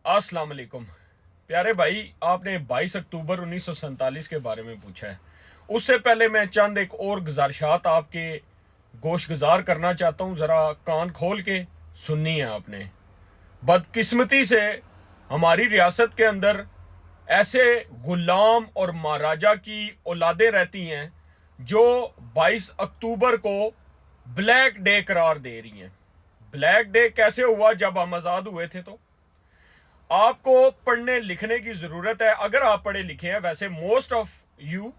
अस्सलाम वालेकुम प्यारे भाई। आपने 22 अक्टूबर 1947 के बारे में पूछा है। उससे पहले मैं चंद एक और गुजारिशात आपके गोश गुजार करना चाहता हूँ। ज़रा कान खोल के सुननी है आपने। बदकिस्मती से हमारी रियासत के अंदर ऐसे गुलाम और महाराजा की औलादें रहती हैं जो 22 अक्टूबर को ब्लैक डे करार दे रही हैं। ब्लैक डे कैसे हुआ? जब हम आज़ाद हुए थे तो आपको पढ़ने लिखने की ज़रूरत है। अगर आप पढ़े लिखे हैं, वैसे मोस्ट ऑफ यू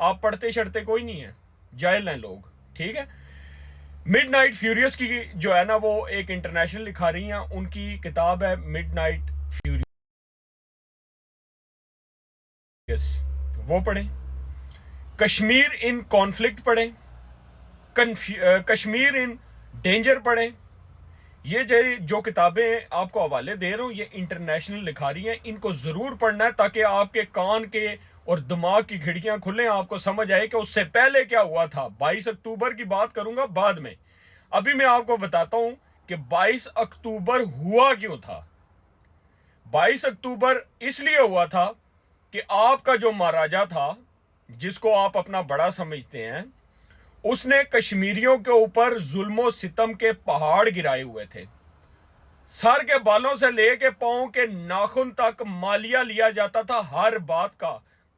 आप पढ़ते शढ़ते कोई नहीं है, जाहिल हैं लोग, ठीक है। मिडनाइट फ्यूरियस की जो है ना, वो एक इंटरनेशनल लिखा रही हैं, उनकी किताब है मिडनाइट फ्यूरियस, वो पढ़ें। कश्मीर इन कॉन्फ्लिक्ट पढ़ें, कश्मीर इन डेंजर पढ़ें। ये जो किताबें आपको हवाले दे रहा हूँ, ये इंटरनेशनल लिखा रही हैं, इनको ज़रूर पढ़ना है ताकि आपके कान के और दिमाग की खिड़कियां खुलें, आपको समझ आए कि उससे पहले क्या हुआ था। 22 अक्टूबर की बात करूंगा बाद में। अभी मैं आपको बताता हूं कि 22 अक्टूबर हुआ क्यों था। 22 अक्टूबर इसलिए हुआ था कि आपका जो महाराजा था, जिसको आप अपना बड़ा समझते हैं, उसने कश्मीरियों के ऊपर जुल्मो सितम के पहाड़ गिराए हुए थे। सर के बालों से लेके पांव के नाखून तक मालिया लिया जाता था हर बात का।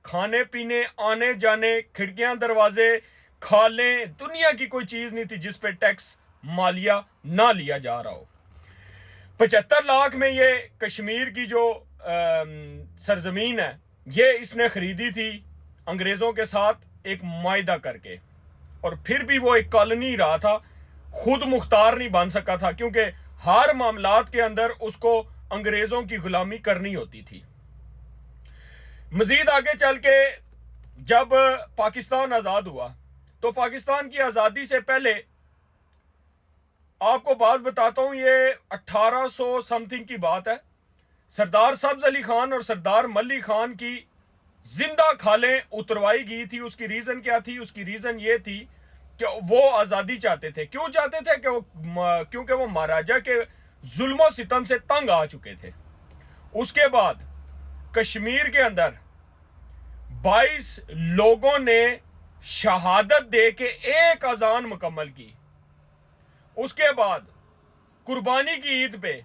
खाने पीने, आने जाने, खिड़कियां, दरवाजे, खालें, दुनिया की कोई चीज नहीं थी जिस पे टैक्स मालिया ना लिया जा रहा हो। 75 लाख में ये कश्मीर की जो सरजमीन है, ये इसने खरीदी थी अंग्रेजों के साथ एक मायदा करके, और फिर भी वो एक कॉलोनी रहा था, खुद मुख्तार नहीं बन सका था, क्योंकि हर मामलात के अंदर उसको अंग्रेजों की गुलामी करनी होती थी। मजीद आगे चल के जब पाकिस्तान आज़ाद हुआ, तो पाकिस्तान की आज़ादी से पहले आपको बात बताता हूँ, ये 1800 समथिंग की बात है। सरदार सब्ज अली खान और सरदार मल्ली खान की जिंदा खालें उतरवाई गई थी। उसकी रीज़न क्या थी? उसकी रीज़न ये थी कि वो आज़ादी चाहते थे। क्यों चाहते थे? क्योंकि वो महाराजा के जुल्मो सितम से तंग आ चुके थे। उसके बाद कश्मीर के अंदर 22 लोगों ने शहादत दे के एक अजान मुकम्मल की। उसके बाद कुर्बानी की ईद पे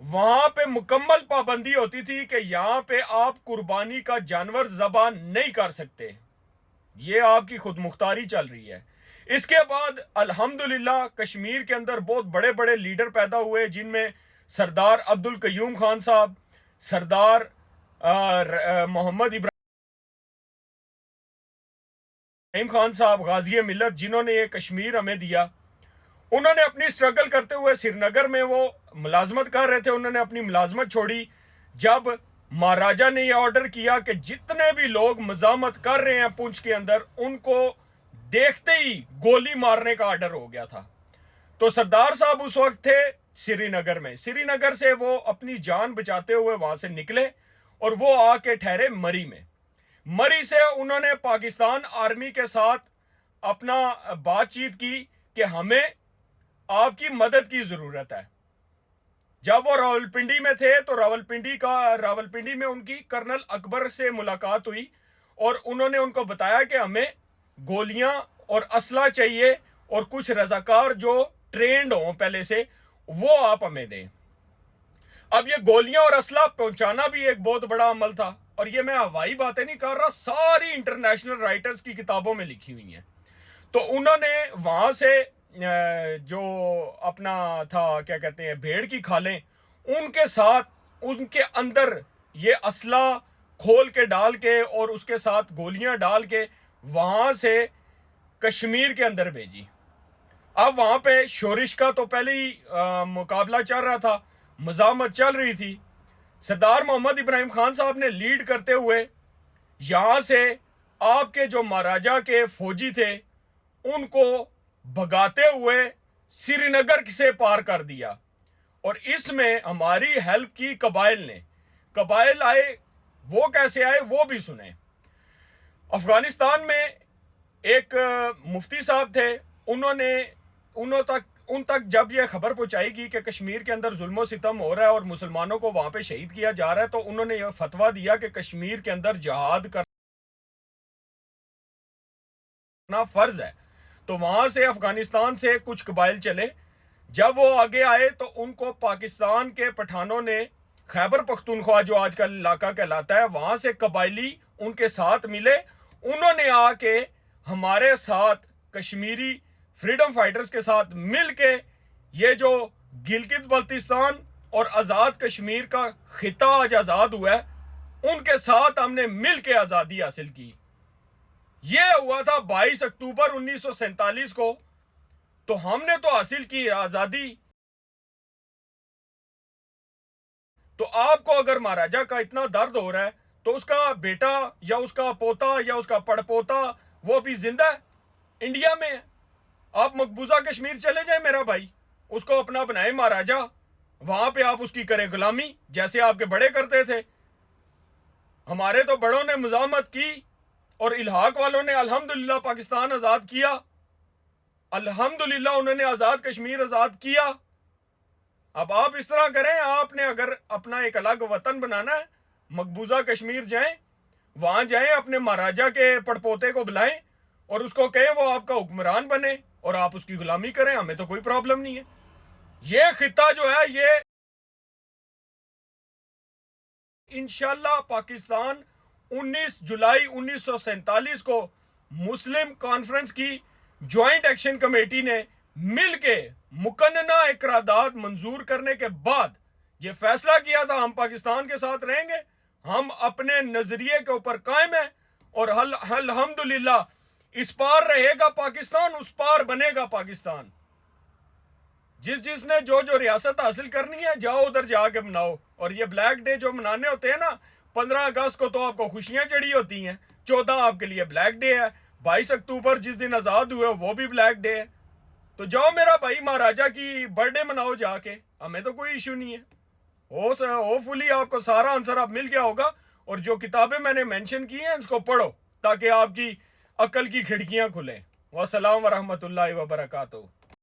वहां पे मुकम्मल पाबंदी होती थी कि यहां पे आप कुर्बानी का जानवर ज़बा नहीं कर सकते। ये आपकी खुद मुख्तारी चल रही है। इसके बाद अल्हम्दुलिल्लाह कश्मीर के अंदर बहुत बड़े बड़े लीडर पैदा हुए, जिनमें सरदार अब्दुल कयूम खान साहब, सरदार मोहम्मद इब्राहिम खान साहब, गाजी मिलत, जिन्होंने ये कश्मीर हमें दिया। उन्होंने अपनी स्ट्रगल करते हुए श्रीनगर में वो मुलाजमत कर रहे थे, उन्होंने अपनी मुलाजमत छोड़ी। जब महाराजा ने यह ऑर्डर किया कि जितने भी लोग मजामत कर रहे हैं पुंछ के अंदर, उनको देखते ही गोली मारने का ऑर्डर हो गया था। तो सरदार साहब उस वक्त थे श्रीनगर में। श्रीनगर से वो अपनी जान बचाते हुए वहां से निकले और वो आके ठहरे मरी में। मरी से उन्होंने पाकिस्तान आर्मी के साथ अपना बातचीत की कि हमें आपकी मदद की जरूरत है। जब वो रावलपिंडी में थे तो रावलपिंडी में उनकी कर्नल अकबर से मुलाकात हुई और उन्होंने उनको बताया कि हमें गोलियां और असला चाहिए और कुछ रजाकार जो ट्रेंड हों पहले से, वो आप हमें दें। अब ये गोलियां और असला पहुंचाना भी एक बहुत बड़ा अमल था, और ये मैं हवाई बातें नहीं कर रहा, सारी इंटरनेशनल राइटर्स की किताबों में लिखी हुई हैं। तो उन्होंने वहां से जो अपना था, क्या कहते हैं, भेड़ की खालें, उनके साथ उनके अंदर ये असला खोल के डाल के और उसके साथ गोलियां डाल के वहां से कश्मीर के अंदर भेजी। अब वहां पे शोरिश का तो पहले ही मुकाबला चल रहा था, मजामत चल रही थी। सरदार मोहम्मद इब्राहिम खान साहब ने लीड करते हुए यहां से आपके जो महाराजा के फौजी थे उनको भगाते हुए श्रीनगर से पार कर दिया। और इसमें हमारी हेल्प की कबाइल ने। कबाइल आए, वो कैसे आए वो भी सुने। अफगानिस्तान में एक मुफ्ती साहब थे, उन्होंने ان تک جب یہ خبر پہنچائے گی کہ کشمیر کے اندر ظلم و ستم ہو رہا ہے اور مسلمانوں کو وہاں پہ شہید کیا جا رہا ہے، تو انہوں نے یہ فتویٰ دیا کہ کشمیر کے اندر جہاد کرنا فرض ہے۔ تو وہاں سے افغانستان سے کچھ قبائل چلے، جب وہ آگے آئے تو ان کو پاکستان کے پٹھانوں نے خیبر پختونخوا جو آج کل علاقہ کہلاتا ہے، وہاں سے قبائلی ان کے ساتھ ملے، انہوں نے آ کے ہمارے ساتھ کشمیری فریڈم فائٹرز کے ساتھ مل کے یہ جو گلگت بلتستان اور آزاد کشمیر کا خطہ آج آزاد ہوا ہے، ان کے ساتھ ہم نے مل کے آزادی حاصل کی۔ یہ ہوا تھا 22 اکتوبر 1947 کو، تو ہم نے تو حاصل کی آزادی۔ تو آپ کو اگر مہاراجہ کا اتنا درد ہو رہا ہے تو اس کا بیٹا یا اس کا پوتا یا اس کا پڑ پوتا وہ بھی زندہ ہے، انڈیا میں ہے۔ آپ مقبوضہ کشمیر چلے جائیں میرا بھائی، اس کو اپنا بنائیں مہاراجہ، وہاں پہ آپ اس کی کریں غلامی جیسے آپ کے بڑے کرتے تھے۔ ہمارے تو بڑوں نے مزاحمت کی اور الحاق والوں نے الحمدللہ پاکستان آزاد کیا، الحمدللہ انہوں نے آزاد کشمیر آزاد کیا۔ اب آپ اس طرح کریں، آپ نے اگر اپنا ایک الگ وطن بنانا ہے، مقبوضہ کشمیر جائیں، وہاں جائیں، اپنے مہاراجہ کے پڑپوتے کو بلائیں اور اس کو کہیں وہ آپ کا حکمران بنے اور آپ اس کی غلامی کریں، ہمیں تو کوئی پرابلم نہیں ہے۔ یہ خطہ جو ہے یہ انشاءاللہ پاکستان 19 جولائی 1947 کو مسلم کانفرنس کی جوائنٹ ایکشن کمیٹی نے مل کے مقننہ اقرارداد منظور کرنے کے بعد یہ فیصلہ کیا تھا ہم پاکستان کے ساتھ رہیں گے، ہم اپنے نظریے کے اوپر قائم ہیں اور الحمدللہ اس پار رہے گا پاکستان، اس پار بنے گا پاکستان۔ جس نے جو ریاست حاصل کرنی ہے جاؤ ادھر جا کے بناؤ۔ اور یہ بلیک ڈے جو منانے ہوتے ہیں نا، 15 اگست کو تو آپ کو خوشیاں چڑھی ہوتی ہیں، 14 آپ کے لیے بلیک ڈے ہے، 22 اکتوبر جس دن آزاد ہوئے وہ بھی بلیک ڈے ہے۔ تو جاؤ میرا بھائی مہاراجہ کی برتھ ڈے مناؤ جا کے، ہمیں تو کوئی ایشو نہیں ہے۔ ہوپ فلی آپ کو سارا آنسر اب مل گیا ہوگا، اور جو کتابیں میں نے مینشن کی ہیں اس کو پڑھو تاکہ آپ کی عقل کی کھڑکیاں کھلیں۔ والسلام ورحمۃ اللہ وبرکاتہ۔